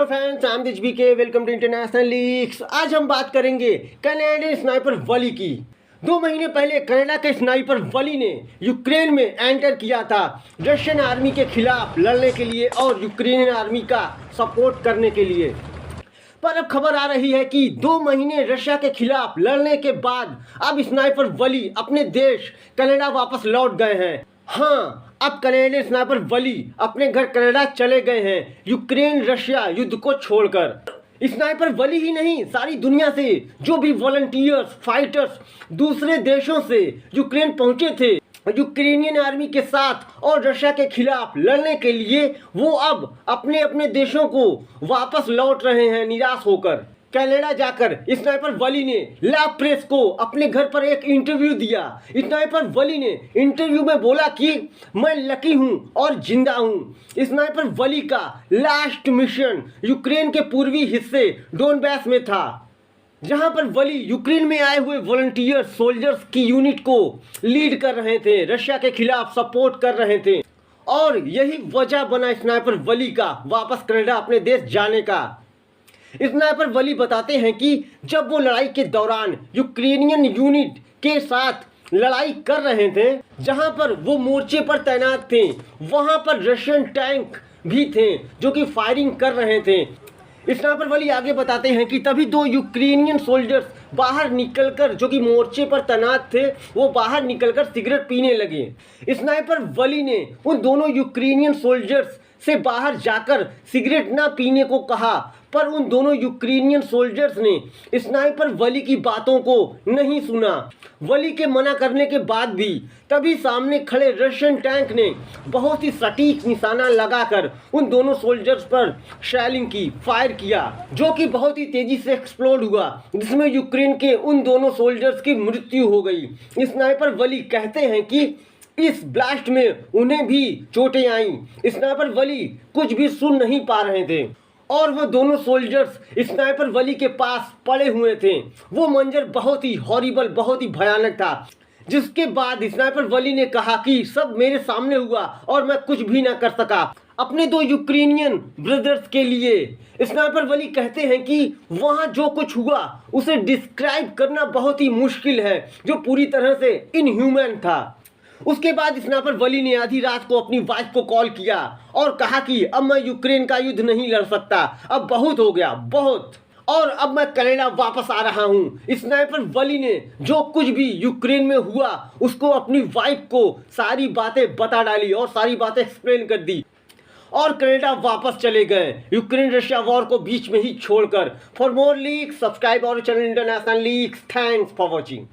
Friends, I am के welcome to international leagues. आज हम बात करेंगे कनाडियन स्नाइपर वली की। 2 महीने पहले कनाडा के स्नाइपर वली ने यूक्रेन में एंटर किया था रशियन आर्मी के खिलाफ लड़ने के लिए और यूक्रेनियन आर्मी का सपोर्ट करने के लिए। पर अब खबर आ रही है कि 2 महीने रशिया के खिलाफ लड़ने के बाद अब स्नाइपर वली अपने देश कनाडा वापस लौट गए हैं। हाँ, अब कनाडियन स्नाइपर वली अपने घर कनाडा चले गए हैं यूक्रेन रशिया युद्ध को छोड़कर। स्नाइपर वली ही नहीं, सारी दुनिया से जो भी वॉलंटियर्स फाइटर्स दूसरे देशों से यूक्रेन पहुंचे थे यूक्रेनियन आर्मी के साथ और रशिया के खिलाफ लड़ने के लिए, वो अब अपने अपने देशों को वापस लौट रहे हैं निराश होकर। कनाडा जाकर स्नाइपर वली ने ला प्रेस को अपने घर पर एक इंटरव्यू दिया। स्नाइपर वली ने इंटरव्यू में बोला कि मैं लकी हूं और जिंदा हूं। स्नाइपर वली का लास्ट मिशन यूक्रेन के पूर्वी हिस्से डोनबास में था, जहां पर वली यूक्रेन में आए हुए वॉलंटियर सोल्जर्स की यूनिट को लीड कर रहे थे, रशिया के खिलाफ सपोर्ट कर रहे थे। और यही वजह बना स्नाइपर वली का वापस कनाडा अपने देश जाने का। स्नाइपर वली बताते हैं कि जब वो लड़ाई के दौरान यूक्रेनियन यूनिट के साथ लड़ाई कर रहे थे, जहां पर वो मोर्चे पर तैनात थे, वहां पर रशियन टैंक भी थे जो कि फायरिंग कर रहे थे। स्नाइपर वली आगे बताते हैं कि तभी 2 यूक्रेनियन सोल्जर्स बाहर निकलकर, जो कि मोर्चे पर तैनात थे, वो बाहर निकलकर सिगरेट पीने लगे। स्नाइपर वली ने उन दोनों यूक्रेनियन सोल्जर्स से बाहर जाकर सिगरेट ना पीने को कहा, पर उन दोनों यूक्रेनियन सोल्जर्स ने स्नाइपर वली की बातों को नहीं सुना। वली के मना करने के बाद भी तभी सामने खड़े रशियन टैंक ने बहुत ही सटीक निशाना लगाकर उन दोनों सोल्जर्स पर शेलिंग की, फायर किया, जो कि बहुत ही तेजी से एक्सप्लोड हुआ, जिसमें यूक्रेन के उन दोनों सोल्जर्स की मृत्यु हो गई। स्नाइपर वली कहते हैं कि इस ब्लास्ट में उन्हें भी चोटें आईं। स्नाइपर वली कुछ भी सुन नहीं पा रहे थे और वो दोनों सोल्जर्स स्नाइपर वली के पास पड़े हुए थे। वो मंजर बहुत ही हॉरिबल, बहुत ही भयानक था। जिसके बाद स्नाइपर वली ने कहा कि सब मेरे सामने हुआ और मैं कुछ भी ना कर सका अपने 2 यूक्रेनियन ब्रदर्स के लिए। स्नाइपर वली कहते हैं कि वहाँ जो कुछ हुआ उसे डिस्क्राइब करना बहुत ही मुश्किल है, जो पूरी तरह से इनह्यूमन था। उसके बाद स्नाइपर वली ने आधी रात को अपनी वाइफ को कॉल किया और कहा कि अब मैं यूक्रेन का युद्ध नहीं लड़ सकता, अब बहुत हो गया, बहुत, और अब मैं कनाडा वापस आ रहा हूं। स्नाइपर वली ने जो कुछ भी यूक्रेन में हुआ उसको अपनी वाइफ को सारी बातें बता डाली और सारी बातें एक्सप्लेन कर दी और कनाडा वापस चले गए यूक्रेन रशिया वॉर को बीच में ही छोड़कर। For more leaks subscribe our channel International Leaks. Thanks for watching.